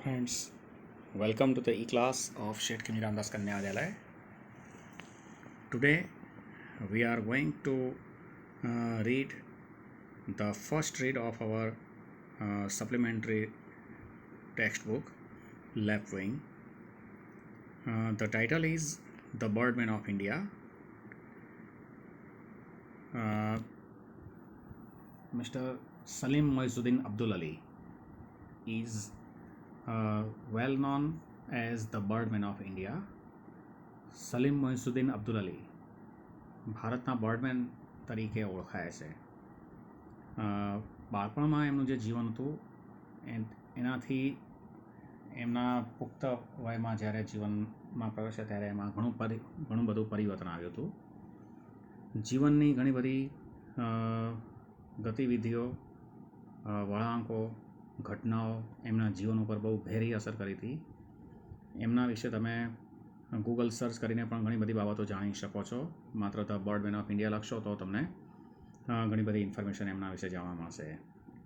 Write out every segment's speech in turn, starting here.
Friends, welcome to the e-class of Shet Kini Ramdas Kanya Vidyalaya. Today we are going to read the first read of our supplementary textbook, Left Wing. The title is The Birdman of India. Mr. Salim Moizuddin Abdul Ali is well known as the Birdman of India. Salim Moizuddin Abdul Ali ભારતના birdman તરીકે ઓળખાય છે. બાળપણમાં એમનું જે જીવન હતું એનાથી એમના પુખ્ત વયમાં જ્યારે જીવનમાં પ્રવેશ્યા ત્યારે એમાં ઘણું બધું પરિવર્તન આવ્યું હતું. જીવનની ઘણી બધી ગતિવિધિઓ, વળાંકો, ઘટનાઓ એમના જીવન ઉપર બહુ ઘેરી અસર કરી હતી. એમના વિશે તમે ગૂગલ સર્ચ કરીને પણ ઘણી બધી બાબતો જાણી શકો છો. માત્ર ધ બર્ડમેન ઓફ ઇન્ડિયા લખશો તો તમને ઘણી બધી ઇન્ફોર્મેશન એમના વિશે જાણવા મળશે.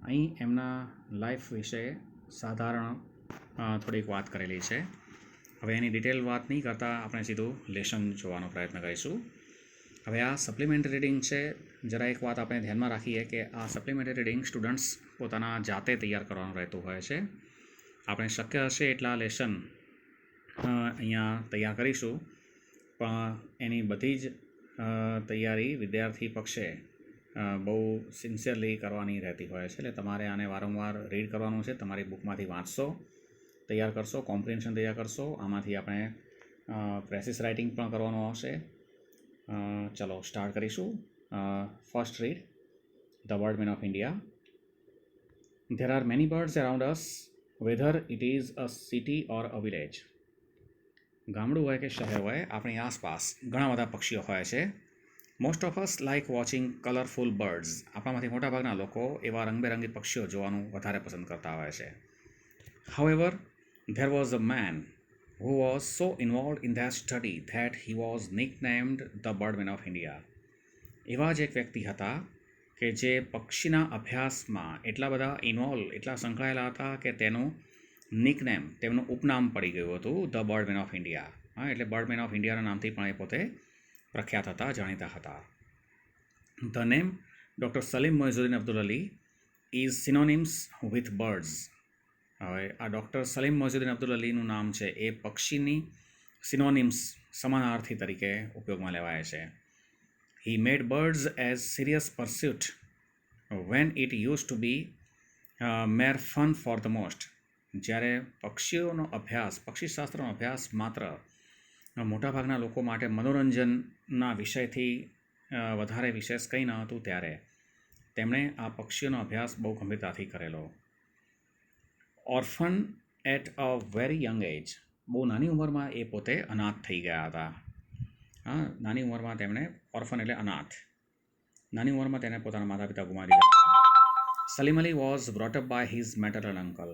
અહીં એમના લાઈફ વિશે સાધારણ થોડીક વાત કરેલી છે. હવે એની ડિટેલ વાત નહીં કરતાં આપણે સીધું લેસન જોવાનો પ્રયત્ન કરીશું. હવે આ સપ્લિમેન્ટરી રીડિંગ છે. જરા એક વાત આપણે ધ્યાનમાં રાખીએ કે આ સપ્લિમેન્ટરી રીડિંગ સ્ટુડન્ટ્સ પોતાના જાતે તૈયાર કરવાનું રહેતું હોય છે. આપણે શક્ય હશે એટલા લેસન અહીંયા તૈયાર કરીશું, પણ એની બધી જ તૈયારી વિદ્યાર્થી પક્ષે બહુ સિન્સિયરલી કરવાની રહેતી હોય છે. એટલે તમારે આને વારંવાર રીડ કરવાનું છે. તમારી બુકમાંથી વાંચશો, તૈયાર કરશો, કોમ્પ્રિહેન્શન તૈયાર કરશો. આમાંથી આપણે પ્રેક્ટિસ રાઇટિંગ પણ કરવાનું આવશે. ચલો સ્ટાર્ટ કરીશું. First read, the birdman of India. There are many birds around us, whether it is a city or a village. ગામડું હોય કે શહેર હોય, આપણી આસપાસ ઘણા બધા પક્ષીઓ હોય છે. Most of us like watching colourful birds. આપણામાંથી મોટાભાગના લોકો એવા રંગબેરંગી પક્ષીઓ જોવાનું વધારે પસંદ કરતા હોય છે. However, there was a man who was so involved in their study that he was nicknamed the Birdman of India. એવા જ એક વ્યક્તિ હતા કે જે પક્ષીના અભ્યાસમાં એટલા બધા એટલા સંકળાયેલા હતા કે તેનું નિકનેમ, તેમનું ઉપનામ પડી ગયું હતું, ધ બર્ડમેન ઓફ ઇન્ડિયા. એટલે બર્ડમેન ઓફ ઇન્ડિયાના નામથી પણ એ પોતે પ્રખ્યાત હતા, જાણીતા હતા. The name doctor Salim Moizuddin Abdul Ali is synonyms with birds. હવે આ ડૉક્ટર સલીમ મોઇઝુદ્દીન અબ્દુલ અલીનું નામ છે એ પક્ષીની સિનોનિમ્સ, સમાનાર્થી તરીકે ઉપયોગમાં લેવાય છે. He made birds as serious pursuit when it used to be mere fun for the most. જ્યારે પક્ષીઓનો અભ્યાસ, પક્ષીશાસ્ત્રનો અભ્યાસ માત્ર મોટાભાગના લોકો માટે મનોરંજનના વિષયથી વધારે વિશેષ કંઈ ન હતું, ત્યારે તેમણે આ પક્ષીઓનો અભ્યાસ બહુ ગંભીરતાથી કરેલો. Orphan at a very young age. બહુ નાની ઉંમરમાં એ પોતે અનાથ થઈ ગયા હતા. નાની ઉંમરમાં તેમણે, ઓર્ફન એટલે અનાથ, નાની ઉંમરમાં તેને પોતાના માતા પિતા ગુમાવી દીધા. Salim Ali was brought up by his maternal uncle.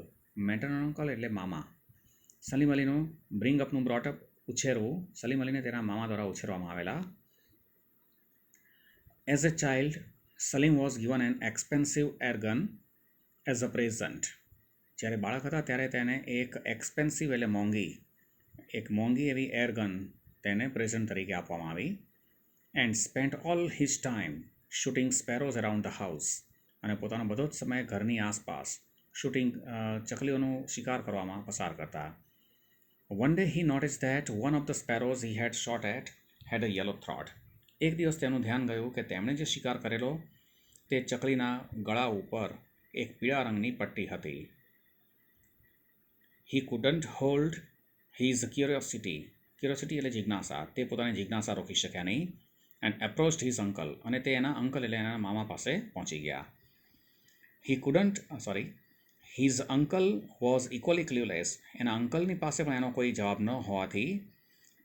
Maternal uncle એટલે મામા. સલીમ અલીનું બ્રિંગ અપનું બ્રોટઅપ, ઉછેરવું, સલીમ અલીને તેના મામા દ્વારા ઉછેરવામાં આવેલા. As a child, Salim was given an expensive air gun as a present. જ્યારે બાળક હતા ત્યારે તેને એક એક્સપેન્સિવ એટલે મોંઘી એવી એર ગન તેને પ્રેઝન્ટ તરીકે આપવામાં આવી. And spent all his time shooting sparrows around the house. અને પોતાનો બધો જ સમય ઘરની આસપાસ ચકલીઓનો શિકાર કરવામાં પસાર કરતા. One day he notice that one of the sparrows he had shot at had a yellow throat. એક દિવસ તેનું ધ્યાન ગયું કે તેમણે જે શિકાર કરેલો તે ચકલીના ગળા ઉપર એક પીળા રંગની પટ્ટી હતી. He couldn't hold his curiosity એટલે જિજ્ઞાસા. તે પોતાની જિજ્ઞાસા રોકી શક્યા નહીં. And approached his uncle. અને તે એના અંકલ એટલે એના મામા પાસે પહોંચી ગયા. His uncle was equally clueless. એના અંકલની પાસે પણ એનો કોઈ જવાબ ન હોવાથી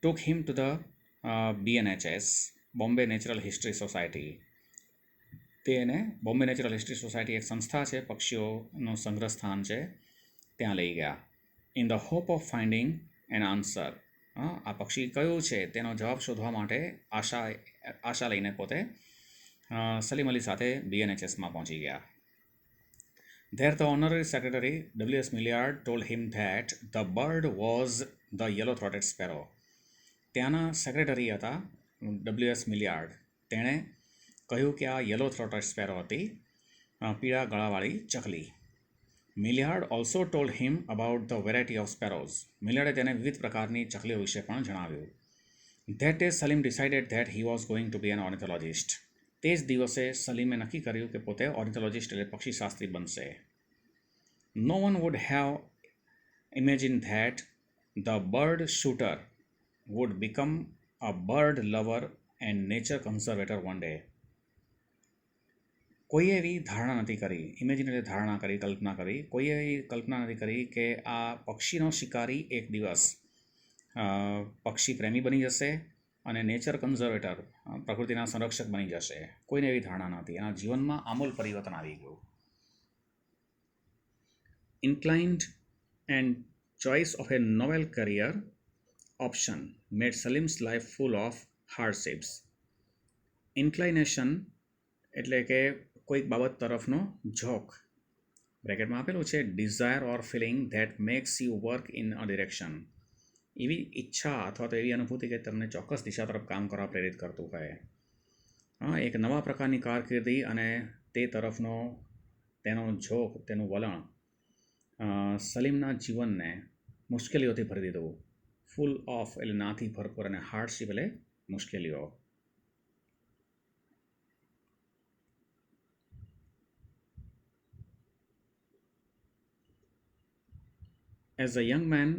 took him to the BNHS, Bombay natural history society. તેને બોમ્બે નેચરલ હિસ્ટ્રી સોસાયટી એક સંસ્થા છે, પક્ષીઓનું સંગ્રહ સ્થાન છે, ત્યાં લઈ ગયા. In the hope of finding N answer. આ પક્ષી કયું છે તેનો જવાબ શોધવા માટે આશા લઈને પોતે સલીમ અલી સાથે BNHSમાં પહોંચી ગયા. There, the honorary secretary W.S. Milliard told him that the bird was the yellow-throated sparrow. ત્યાંના સેક્રેટરી હતા ડબલ્યુએસ મિલિયાર્ડ. તેણે કહ્યું કે આ યલો થ્રોટેડ સ્પેરો હતી, પીળા ગળાવાળી ચકલી. Millard also told him about the variety of sparrows. મિલિયાર્ડે તેને વિવિધ પ્રકારની ચકલીઓ વિશે પણ જણાવ્યું. That day Salim decided that he was going to be an ornithologist. તે જ દિવસે સલીમે નક્કી કર્યું કે પોતે ઓર્નિથોલોજિસ્ટ એટલે પક્ષીશાસ્ત્રી બનશે. No one would have imagine that the bird shooter would become a bird lover and nature conservator one day. કોઈએ એવી ધારણા નથી કરી, ઇમેજિન એટલે ધારણા કરી, કલ્પના કરી, કોઈએ એવી કલ્પના નથી કરી કે આ પક્ષીનો શિકારી એક દિવસ પક્ષી પ્રેમી બની જશે અને નેચર કન્ઝર્વેટર પ્રકૃતિના સંરક્ષક બની જશે. કોઈને એવી ધારણા નહોતી. એના જીવનમાં આમૂલ પરિવર્તન આવી ગયું. Inclined and choice of a novel career option made Salim's life full of hardships. Inclination એટલે કે કોઈક બાબત તરફનો ઝોક, બ્રેકેટમાં આપેલું છે desire or feeling that makes you work in a direction. એવી ઈચ્છા અથવા તો એવી અનુભૂતિ કે તમને ચોક્કસ દિશા તરફ કામ કરવા પ્રેરિત કરતું હોય. એક નવા પ્રકારની કારકિર્દી અને તે તરફનો તેનો ઝોક, તેનું વલણ સલીમના જીવનને મુશ્કેલીઓથી ભરી દીધું. ફૂલ ઓફ એટલે નાથી ભરપૂર અને હાર્ડશીપ એટલે મુશ્કેલીઓ. As a young man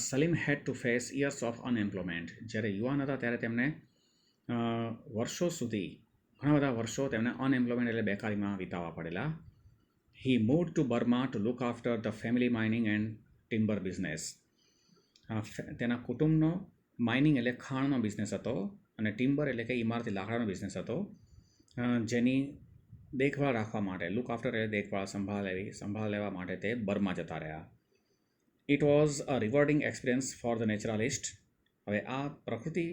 Salim had to face years of unemployment. જ્યારે યુવાન હતા ત્યારે તેમને વર્ષો સુધી, ઘણા બધા વર્ષો તેમને અનએમ્પ્લોયમેન્ટ એટલે બેકારીમાં વિતાવવા પડેલા. He move to Burma to look after the family mining and timber business. તેના કુટુંબનો માઇનિંગ એટલે ખાણનો બિઝનેસ હતો અને ટિમ્બર એટલે કે ઇમારતી લાકડાનો બિઝનેસ હતો, જેની દેખભાળ રાખવા માટે, લુક આફ્ટર એટલે દેખભાળ, સંભાળ લેવા માટે તે બર્મા જતા રહ્યા. It was a rewarding experience for the naturalist. હવે આ પ્રકૃતિ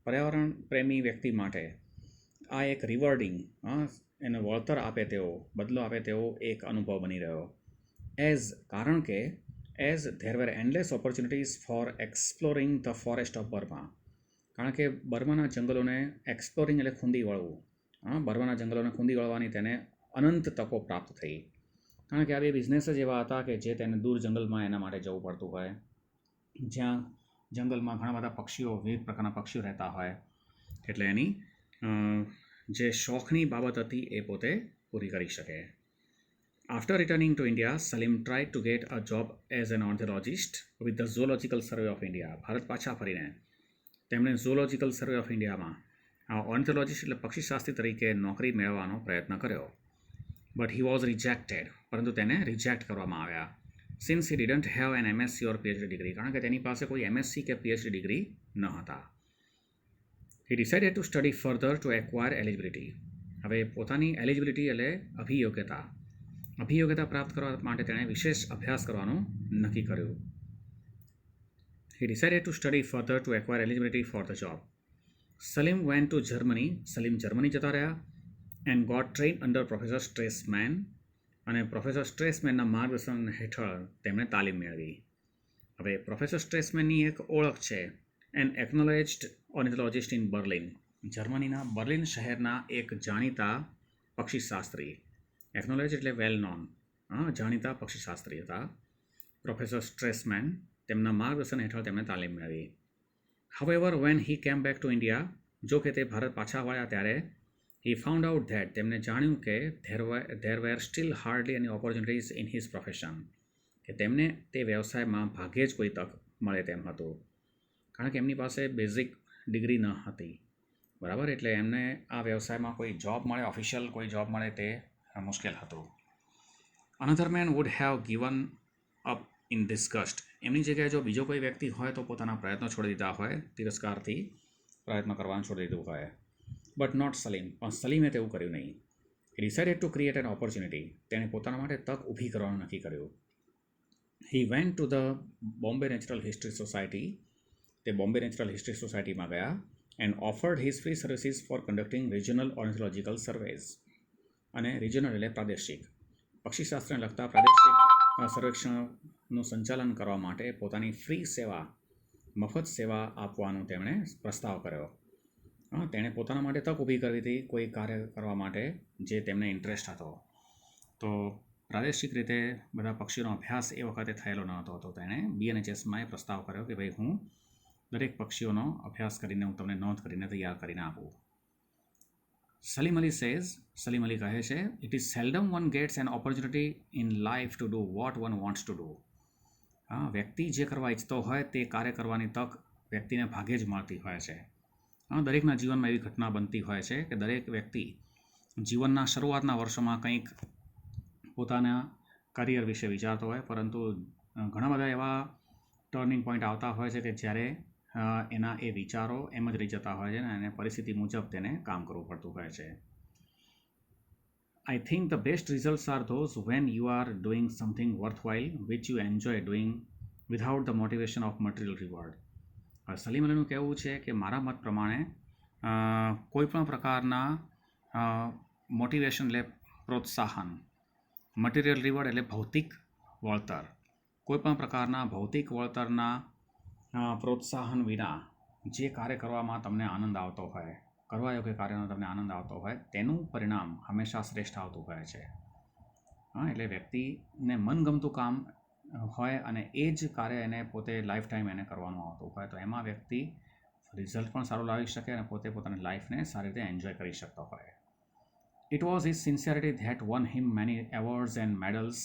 પર્યાવરણ પ્રેમી વ્યક્તિ માટે આ એક રિવોર્ડિંગ, એને વળતર આપે તેવો, બદલો આપે તેવો એક અનુભવ બની રહ્યો. કારણ કે as there were endless opportunities for exploring the forest of Burma. કારણ કે બર્માના જંગલોને એક્સપ્લોરિંગ એટલે ખૂંદી વળવું, બર્માના જંગલોને ખૂંદી વળવાની તેને અનંત તકો પ્રાપ્ત થઈ. કારણ કે આ બે બિઝનેસ જ એવા હતા કે જે તેને દૂર જંગલમાં એના માટે જવું પડતું હોય, જ્યાં જંગલમાં ઘણા બધા પક્ષીઓ, વિવિધ પ્રકારના પક્ષીઓ રહેતા હોય. એટલે એની જે શોખની બાબત હતી એ પોતે પૂરી કરી શકે. After returning to India, Salim tried to get a job as an ornithologist with the Zoological Survey of India. Bharat પાછા ફરીને તેમણે ઝૂઓલોજિકલ સર્વે ઓફ ઇન્ડિયામાં ઓર્નિથોલોજિસ્ટ એટલે પક્ષીશાસ્ત્રી તરીકે નોકરી મેળવવાનો પ્રયત્ન કર્યો. But he was rejected. પરંતુ તેને રિજેક્ટ કરવામાં આવ્યા. Since he didn't have an MSc or PhD degree. કારણ કે તેની પાસે કોઈ એમએસસી કે પીએચડી ડિગ્રી ન હતા. He decided to study further to acquire eligibility. હવે પોતાની એલિજિબિલિટી એટલે અભિયોગ્યતા પ્રાપ્ત કરવા માટે તેણે વિશેષ અભ્યાસ કરવાનું નક્કી કર્યું. He decided to study further to acquire eligibility for the job. Salim went to Germany. Salim Germany જતા રહ્યા and got trained under Professor Stresemann. અને પ્રોફેસર સ્ટ્રેસમેનના માર્ગદર્શન હેઠળ તેમણે તાલીમ મેળવી. હવે પ્રોફેસર સ્ટ્રેસમેનની એક ઓળખ છે, એન એકનોલેજ્ડ ઓર્નિથોલોજિસ્ટ ઇન બર્લિન. જર્મનીના બર્લિન શહેરના એક જાણીતા પક્ષીશાસ્ત્રી. એકનોલેજ એટલે વેલ નોન, જાણીતા પક્ષીશાસ્ત્રી હતા પ્રોફેસર સ્ટ્રેસમેન. તેમના માર્ગદર્શન હેઠળ તેમણે તાલીમ મેળવી. હાવેવર વેન હી કેમ બેક ટુ ઇન્ડિયા, જો કે તે ભારત પાછા વળ્યા ત્યારે હી ફાઉન્ડ આઉટ ધેટ, તેમને જાણ્યું કે there were steel hardly any opportunities in his profession, કે તેમને તે વ્યવસાયમાં ભાગ્યે જ કોઈ તક મળે તેમ હતું. કારણ કે એમની પાસે બેઝિક ડિગ્રી ન હતી, બરાબર. એટલે એમને આ વ્યવસાયમાં કોઈ જોબ મળે, ઓફિશિયલ કોઈ જોબ મળે તે મુશ્કેલ હતું. Another man would have given up in disgust. એમની જગ્યાએ જો બીજો કોઈ વ્યક્તિ હોય તો પોતાના પ્રયત્નો છોડી દીધા હોય, તિરસ્કારથી પ્રયત્નો કરવાનું છોડી દીધું હોય. But not Salim. પણ સલીમે તેવું કર્યું નહીં. He decided to create an opportunity. તેણે પોતાના માટે તક ઊભી કરવાનું નક્કી કર્યું. He went to the Bombay natural history society. તે બોમ્બે નેચરલ હિસ્ટ્રી સોસાયટીમાં ગયા and offered his free services for conducting regional ornithological surveys. અને રિજનલ એટલે પ્રાદેશિક, પક્ષીશાસ્ત્રને લગતા પ્રાદેશિક સર્વેક્ષણનું સંચાલન કરવા માટે પોતાની ફ્રી સેવા મફત સેવા આપવાનો તેમણે પ્રસ્તાવ કર્યો. તેણે પોતાના માટે તક ઊભી કરવી હતી કોઈ કાર્ય કરવા માટે જે તેમને ઇન્ટરેસ્ટ હતો. તો પ્રાદેશિક રીતે બધા પક્ષીઓનો અભ્યાસ એ વખતે થયેલો ન હતો, તો તેણે BNHSમાં એ પ્રસ્તાવ કર્યો કે ભાઈ હું દરેક પક્ષીઓનો અભ્યાસ કરીને હું તમને નોંધ કરીને તૈયાર કરીને આપું. સલીમ અલી કહે છે, it is seldom one gets an opportunity in life to do what one wants to do. વ્યક્તિ જે કરવા ઈચ્છતો હોય તે કાર્ય કરવાની તક વ્યક્તિને ભાગે જ મળતી હોય છે. દરેકના જીવનમાં એવી ઘટના બનતી હોય છે કે દરેક વ્યક્તિ જીવનના શરૂઆતના વર્ષોમાં કંઈક પોતાના કરિયર વિશે વિચારતો હોય, પરંતુ ઘણા બધા એવા ટર્નિંગ પોઈન્ટ આવતા હોય છે કે જ્યારે એના એ વિચારો એમ જ રહી જતા હોય છે ને એને પરિસ્થિતિ મુજબ તેને કામ કરવું પડતું હોય છે. I think the best results are those when you are doing something worthwhile which you enjoy doing without the motivation of material reward. Salim અલીનું કહેવું છે કે મારા મત પ્રમાણે કોઈ પણ પ્રકારના મોટિવેશન એટલે પ્રોત્સાહન, મટીરિયલ રિવોર્ડ એટલે ભૌતિક વળતર, કોઈ પણ પ્રકારના ભૌતિક વળતરના પ્રોત્સાહન વિના જે કાર્ય કરવામાં તમને આનંદ આવતો હોય, કરવા યોગ્ય કાર્યનો તમને આનંદ આવતો હોય, તેનું પરિણામ હંમેશા શ્રેષ્ઠ આવતું હોય છે. એટલે વ્યક્તિને મનગમતું કામ હોય અને એ જ કાર્ય એને પોતે લાઈફ ટાઈમ એને કરવાનું આવતું હોય, તો એમાં વ્યક્તિ રિઝલ્ટ પણ સારું લાવી શકે અને પોતે પોતાની લાઈફને સારી રીતે એન્જોય કરી શકતો હોય. It was his sincerity that won him many awards and medals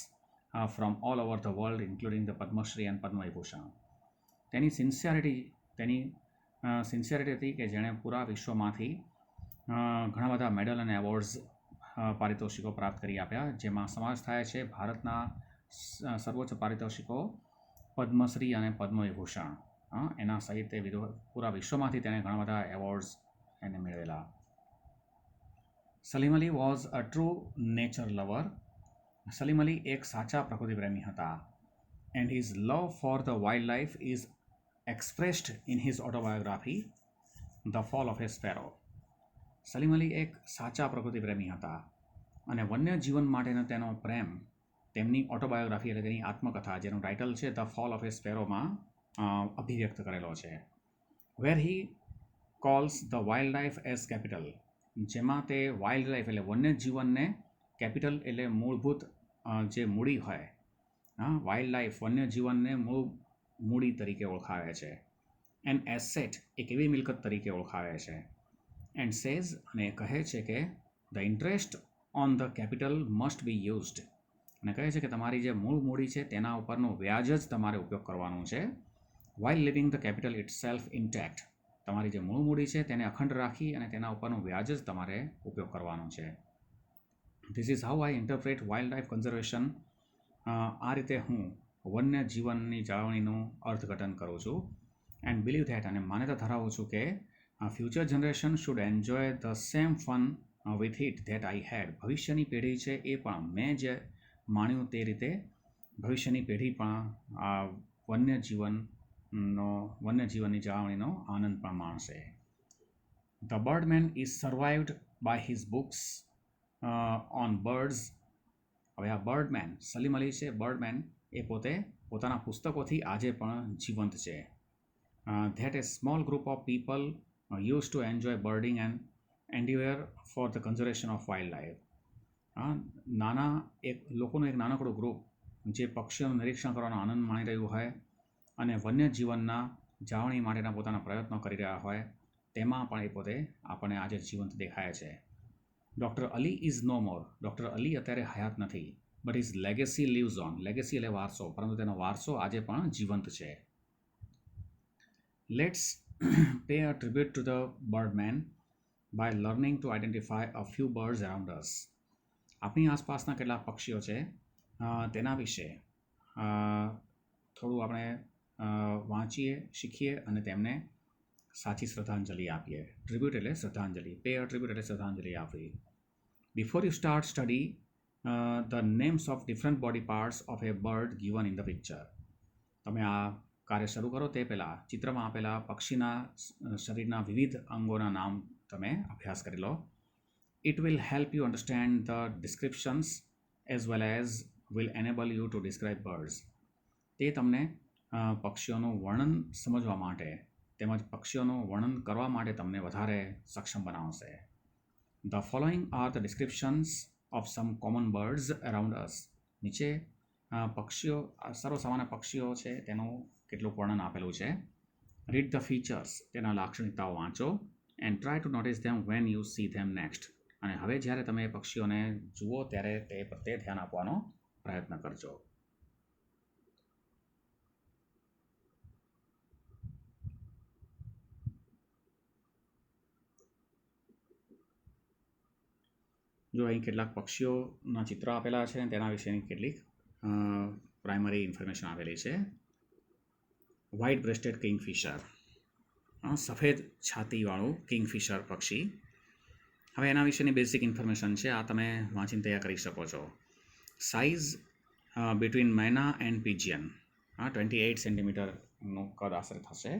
from all over the world, including the Padma Shri and Padma Vibhushan. તેની સિન્સિયરિટી હતી કે જેણે પૂરા વિશ્વમાંથી ઘણા બધા મેડલ અને એવોર્ડ્સ પારિતોષિકો પ્રાપ્ત કરી આપ્યા, જેમાં સમાવેશ થાય છે ભારતના સર્વોચ્ચ પારિતોષિકો પદ્મશ્રી અને પદ્મ વિભૂષણ. એના સહિત પૂરા વિશ્વમાંથી તેણે ઘણા બધા એવોર્ડ્સ એને મેળવેલા. Salim Ali was a true nature lover. Salim Ali એક સાચા પ્રકૃતિ પ્રેમી હતા. And his love for the wild life is expressed in his autobiography, The Fall of a Sparrow. Salim Ali એક સાચા પ્રકૃતિ પ્રેમી હતા અને વન્ય જીવન માટેનો તેનો પ્રેમ તેમની ઓટોબાયોગ્રાફી એટલે તેની આત્મકથા જેનું ટાઇટલ છે ધ ફોલ ઓફ એ સ્પેરોમાં અભિવ્યક્ત કરેલો છે. Where he calls the wild life as capital, જેમાં તે વાઇલ્ડ લાઈફ એટલે વન્ય જીવનને કેપિટલ એટલે મૂળભૂત જે મૂડી હોય, વાઇલ્ડ લાઈફ વન્ય જીવનને મૂડી તરીકે ઓળખાવે છે. એન્ડ એસેટ એક એવી મિલકત તરીકે ઓળખાવે છે. એન્ડ સેઝ અને કહે છે કે the interest on the capital must be used, અને કહે છે કે તમારી જે મૂળ મૂડી છે તેના ઉપરનું વ્યાજ જ તમારે ઉપયોગ કરવાનું છે. While living the capital it self intact, તમારી જે મૂળ મૂડી છે તેને અખંડ રાખી અને તેના ઉપરનું વ્યાજ જ તમારે ઉપયોગ કરવાનું છે. This is how I interpret wild life conservation. આ રીતે હું વન્ય જીવનની જાળવણીનું અર્થઘટન કરું છું. એન્ડ બિલીવ ધેટ, અને માન્યતા ધરાવું છું કે future generation should enjoy the same fun with it that I had. ભવિષ્યની પેઢી છે એ પણ મેં જે માણ્યું તે રીતે ભવિષ્યની પેઢી પણ આ વન્ય જીવનની જાળવણીનો આનંદ પણ માણશે. The birdman is survived by his books on birds. હવે આ બર્ડમેન સલીમ અલી છે, બર્ડમેન એ પોતે પોતાના પુસ્તકોથી આજે પણ જીવંત છે. That a small group of people use to enjoy birding and endeavour for the conservation of wild life. લોકોનું એક નાનકડું ગ્રુપ જે પક્ષીઓનું નિરીક્ષણ કરવાનો આનંદ માણી રહ્યું હોય અને વન્ય જીવનના જાળવણી માટેના પોતાના પ્રયત્નો કરી રહ્યા હોય, તેમાં પણ એ પોતે આપણને આજે જીવંત દેખાય છે. Doctor Ali is no more. Doctor Ali અત્યારે હયાત નથી, but his legacy lives on. Legacy એટલે વારસો, પરંતુ તેનો વારસો આજે પણ જીવંત છે. Let's pay a tribute to the birdman by learning to identify a few birds around us. આપણી આસપાસના કેટલાક પક્ષીઓ છે તેના વિશે થોડું આપણે વાંચીએ, શીખીએ અને તેમને સાચી શ્રદ્ધાંજલિ આપીએ. ટ્રિબ્યુટ એટલે શ્રદ્ધાંજલિ, પે અ ટ્રિબ્યુટ એટલે શ્રદ્ધાંજલિ આપવી. Before you start study the names of different body parts of A bird given in the picture. તમે આ કાર્ય શરૂ કરો તે પહેલાં ચિત્રમાં આપેલા પક્ષીના શરીરના વિવિધ અંગોના નામ તમે અભ્યાસ કરી લો. It will help you understand the descriptions as well as will enable you to describe birds. તે તમને પક્ષીઓનું વર્ણન સમજવા માટે તેમજ પક્ષીઓનું વર્ણન કરવા માટે તમને વધારે સક્ષમ બનાવશે. The following are the descriptions of some common birds around us. નીચે પક્ષીઓ સર્વસામાન્ય પક્ષીઓ છે તેનું કેટલુંક વર્ણન આપેલું છે. રીડ ધ ફીચર્સ, તેના લાક્ષણિકતાઓ વાંચો. And try to notice them when you C them next. અને હવે જ્યારે તમે પક્ષીઓને જુઓ ત્યારે તે પ્રત્યે ધ્યાન આપવાનો પ્રયત્ન કરજો. જો અહીં કેટલાક પક્ષીઓના ચિત્ર આપેલા છે તેના વિશેની કેટલીક પ્રાઇમરી ઇન્ફોર્મેશન આપેલી છે. વ્હાઇટ બ્રેસ્ટેડ કિંગફિશર, સફેદ છાતીવાળું કિંગફિશર પક્ષી. હવે એના વિશેની બેઝિક ઇન્ફોર્મેશન છે, આ તમે વાંચીને તૈયાર કરી શકો છો. Size between myna and pigeon, 28 સેન્ટીમીટરનું કદ આશરે થશે.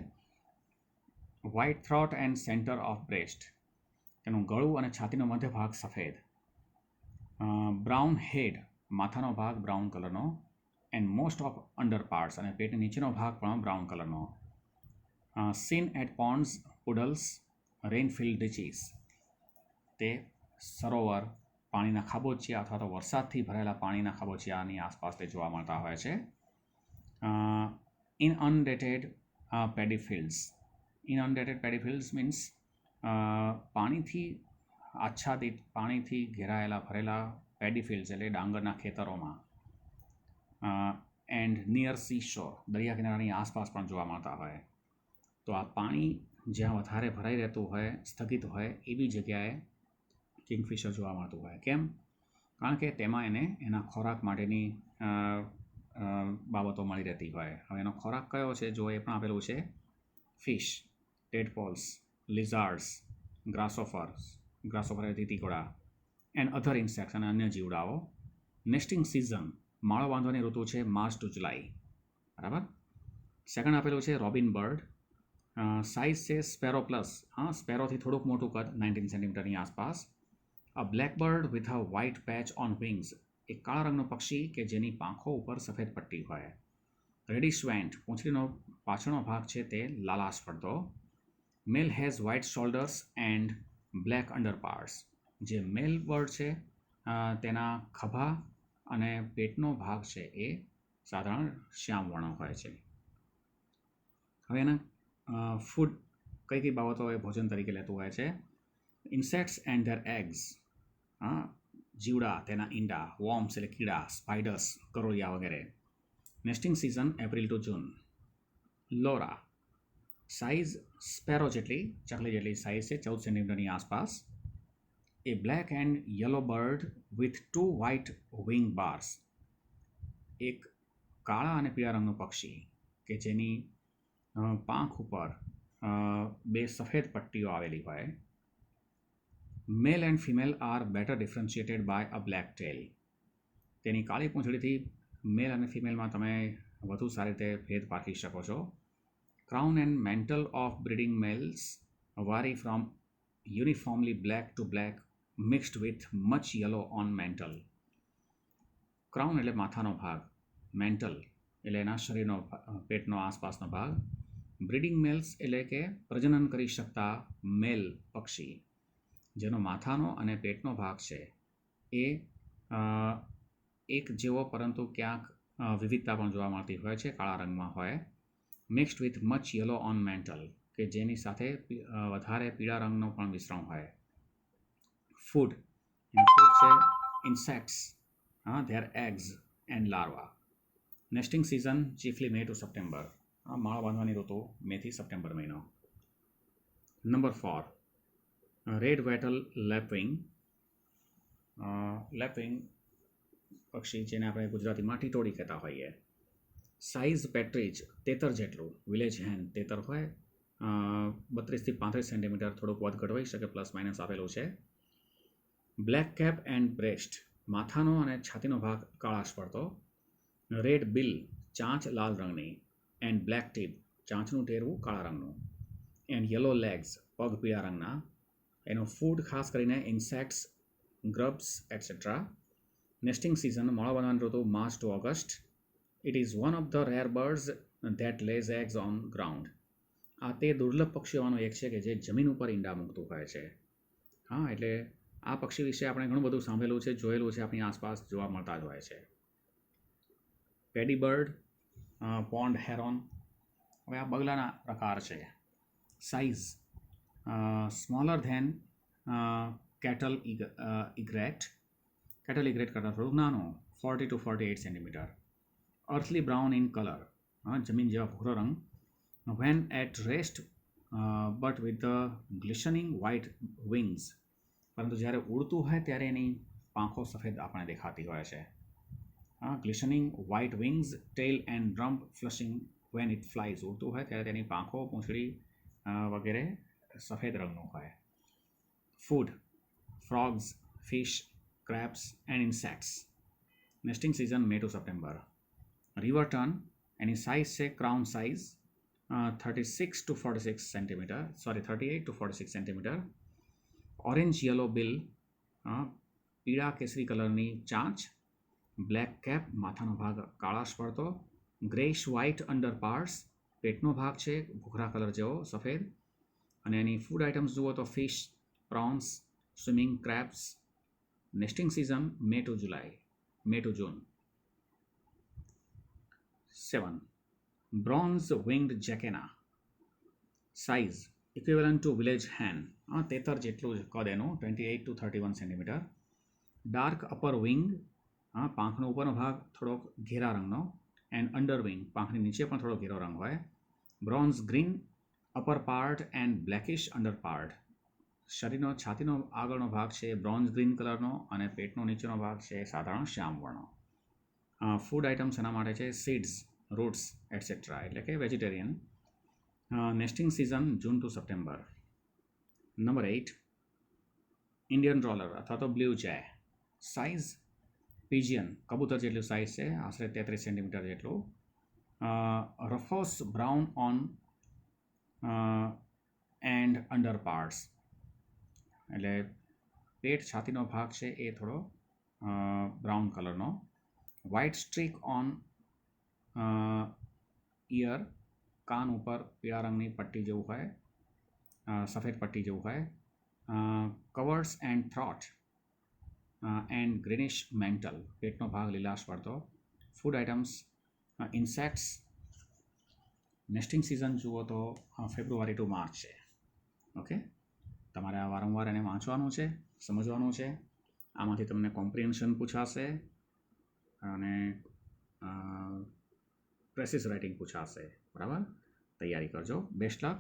White throat and centre of breast, તેનું ગળું અને છાતીનો મધ્ય ભાગ સફેદ. બ્રાઉન હેડ, માથાનો ભાગ બ્રાઉન કલરનો. And most of under parts, અને પેટની નીચેનો ભાગ પણ બ્રાઉન કલરનો. સીન એટ પોન્ડ્સ, પુડલ્સ, રેઇનફિલ્ડ ડીચીસ, તે સરોવર, પાણીના ખાબોચિયા અથવા તો વરસાદથી ભરેલા પાણીના ખાબોચિયાની આસપાસ તે જોવા મળતા હોય છે. ઇનઅન્ડેટેડ પેડીફિલ્ડ્સ. ઇનઅન્ડેટેડ પેડીફિલ્ડ્સ મીન્સ પાણીથી આચ્છાદિત, પાણીથી ઘેરાયેલા ભરેલા પેડીફિલ્ડ્સ એટલે ડાંગરના ખેતરોમાં. એન્ડ નિયર સી શોર, દરિયા કિનારાની આસપાસ પણ જોવા મળતા હોય. તો આ પાણી જ્યાં વધારે ભરાઈ રહેતું હોય, સ્થગિત હોય એવી જગ્યાએ કિંગફિશર જોવા મળતું હોય. કેમ? કારણ કે તેમાં એને એના ખોરાક માટેની બાબતો મળી રહેતી હોય. હવે એનો ખોરાક કયો છે જો એ પણ આપેલું છે. ફિશ, ટેડપોલ્સ, લિઝાર્ડ્સ, ગ્રાસોફર એટલે તીતીકોડા, એન્ડ અધર ઇન્સેક્ટ્સ અને અન્ય જીવડાઓ. નેસ્ટિંગ સિઝન, માળો બાંધવાની ઋતુ છે માર્ચ ટુ જુલાઈ. બરાબર. સેકન્ડ આપેલું છે રોબિન બર્ડ. સાઇઝ છે સ્પેરો પ્લસ, સ્પેરોથી થોડુંક મોટું કદ, 19 સેન્ટીમીટરની આસપાસ. A black bird with a white patch on wings, એક કાળા રંગનું પક્ષી કે જેની પાંખો ઉપર સફેદ પટ્ટી હોય. રેડિશ વેન્ટ, પૂંછડીનો પાછળનો ભાગ છે તે લાલાશ પડતો. Male has white shoulders and black under parts, જે મેલ બર્ડ છે તેના ખભા અને પેટનો ભાગ છે એ સાધારણ શ્યામ વર્ણ હોય છે. હવે એના ફૂડ કઈ કઈ બાબતો એ ભોજન તરીકે લેતું હોય છે. ઇન્સેક્ટ્સ એન્ડ ધેર એગ્સ, જીવડા, તેના ઈંડા. વોર્મ્સ એટલે કીડા, સ્પાઈડર્સ, કરોળિયા વગેરે. Nesting season April to June. Iora, size sparrow જેટલી, ચકલી જેટલી સાઇઝ છે, 14 સેન્ટીમીટરની આસપાસ. A black and yellow bird with 2 white wing bars, એક કાળા અને પીળા રંગનું પક્ષી કે જેની પાંખ ઉપર 2 સફેદ પટ્ટીઓ આવેલી હોય. Male and female are better differentiated by a black tail, તેની કાળી પૂંછડીથી મેલ અને ફિમેલમાં તમે વધુ સારી રીતે ભેદ પારખી શકો છો. Crown and mantle of breeding males vary from uniformly black to black mixed with much yellow on mantle. Crown એટલે માથાનો ભાગ, મેન્ટલ એટલે એના શરીરનો પેટનો આસપાસનો ભાગ. બ્રીડિંગ મેલ્સ એટલે કે પ્રજનન કરી શકતા મેલ પક્ષી, જેનો માથાનો અને પેટનો ભાગ છે એ એક જેવો પરંતુ ક્યાંક વિવિધતા પણ જોવા મળતી હોય છે, કાળા રંગમાં હોય. Mixed with much yellow on mental, કે જેની સાથે વધારે પીળા રંગનો પણ મિશ્રણ હોય. ફૂડ છે insects, their eggs and larva. Nesting season chiefly May to September, માળો બાંધવાની ઋતુ મેથી સપ્ટેમ્બર મહિનો. Number 4, red wattled lapwing. Lapwing પક્ષી જેને આપણે ગુજરાતીમાં ટીટોળી કહેતા હોઈએ. સાઇઝ પેટ્રીજ, તેતર જેટલું. વિલેજ હેન, તેતર હોય 32 થી 35 સેન્ટીમીટર, થોડુંક વધઘટ હોઈ શકે, પ્લસ માઇનસ આપેલું છે. બ્લેક કેપ એન્ડ બ્રેસ્ટ, માથાનો અને છાતીનો ભાગ કાળાશ પડતો. રેડ બિલ, ચાંચ લાલ રંગની. એન્ડ બ્લેક ટીપ, ચાંચનું ટેરવું કાળા રંગનું. એન્ડ યલો લેગ્સ, પગ પીળા રંગના. એનો ફૂડ ખાસ કરીને insects, grubs etcetera. Nesting season મોડા બનવાની ઋતુ March to August. It is one of the rare birds that lays eggs on ground. આ તે દુર્લભ પક્ષીઓમાંનું એક છે કે જે જમીન ઉપર ઈંડા મૂકતું હોય છે. હા, એટલે આ પક્ષી વિશે આપણે ઘણું બધું સાંભળેલું છે, જોયેલું છે, આપણી આસપાસ જોવા મળતા જ હોય છે. પેડી બર્ડ, પોન્ડ હેરોન, હવે આ બગલાના પ્રકાર છે. Size smaller than cattle egret. Cattle egret કરતાં થોડુંક નાનું, 40 to 48 centimetre. Earthly brown in colour, જમીન જેવા ભૂરો રંગ. When at rest but with the glistening white wings. પરંતુ જ્યારે ઉડતું હોય ત્યારે એની પાંખો સફેદ આપણે દેખાતી હોય છે. Glistening white wings, tail and rump flushing when it flies. ઉડતું હોય ત્યારે તેની પાંખો, પૂંછડી વગેરે સફેદ રંગનું હોય. Food frogs, fish, crabs and insects. Nesting season May to September. River tern, એની સાઇઝ છે crown size, 36 to 46 centimetre, 38 to 46 centimetre. Orange yellow bill, પીળા કેસરી કલરની ચાંચ. બ્લેક કેપ, માથાનો ભાગ કાળાશ પડતો. ગ્રેઇશ વ્હાઇટ અંડર પાર્ટ્સ, પેટનો ભાગ છે ભૂખરા કલર જેવો સફેદ. અને એની ફૂડ આઇટમ્સ જુઓ તો fish, prawns, swimming crabs. Nesting season May to June. 7. Bronze winged jacana. Size equivalent to village hen, 13 જેટલું જ કદ એનું, 28 to 31 centimetre. Dark upper wing, પાંખનો ઉપરનો ભાગ થોડોક ઘેરા રંગનો. એન્ડ અંડર વિંગ, પાંખની નીચે પણ થોડો ઘેરો રંગ હોય. Bronze green upper part and blackish under part. શરીરનો છાતીનો આગળનો ભાગ છે બ્રોન્ઝ ગ્રીન કલરનો અને પેટનો નીચેનો ભાગ છે સાધારણ શ્યામ વર્ણનો. ફૂડ આઇટમ્સ એના માટે છે સીડ્સ, રૂટ્સ એટસેટ્રા, એટલે કે vegetarian. Nesting season June to September. Number 8. Indian roller અથવા તો બ્લુ જય. સાઇઝ પિજિયન, કબૂતર જેટલું સાઇઝ છે, આશરે 33 સેન્ટીમીટર જેટલું. Rufous brown on and under parts, એટલે પેટ છાતીનો ભાગ છે એ થોડો બ્રાઉન કલરનો. વ્હાઇટ સ્ટ્રીક ઓન ઇયર, કાન ઉપર પીળા રંગની પટ્ટી જેવું હોય, સફેદ પટ્ટી જેવું હોય. Covers and throat and greenish mantle, પેટનો ભાગ લીલાશ પડતો. Food items insects. Nesting season જુઓ તો ફેબ્રુઆરી ટુ માર્ચ છે. ઓકે, તમારે આ વારંવાર એને વાંચવાનું છે, સમજવાનું છે. આમાંથી તમને કોમ્પ્રિહેન્શન પૂછાશે અને પ્રેસિસ રાઇટિંગ પૂછાશે. બરાબર, તૈયારી કરજો. બેસ્ટ લક.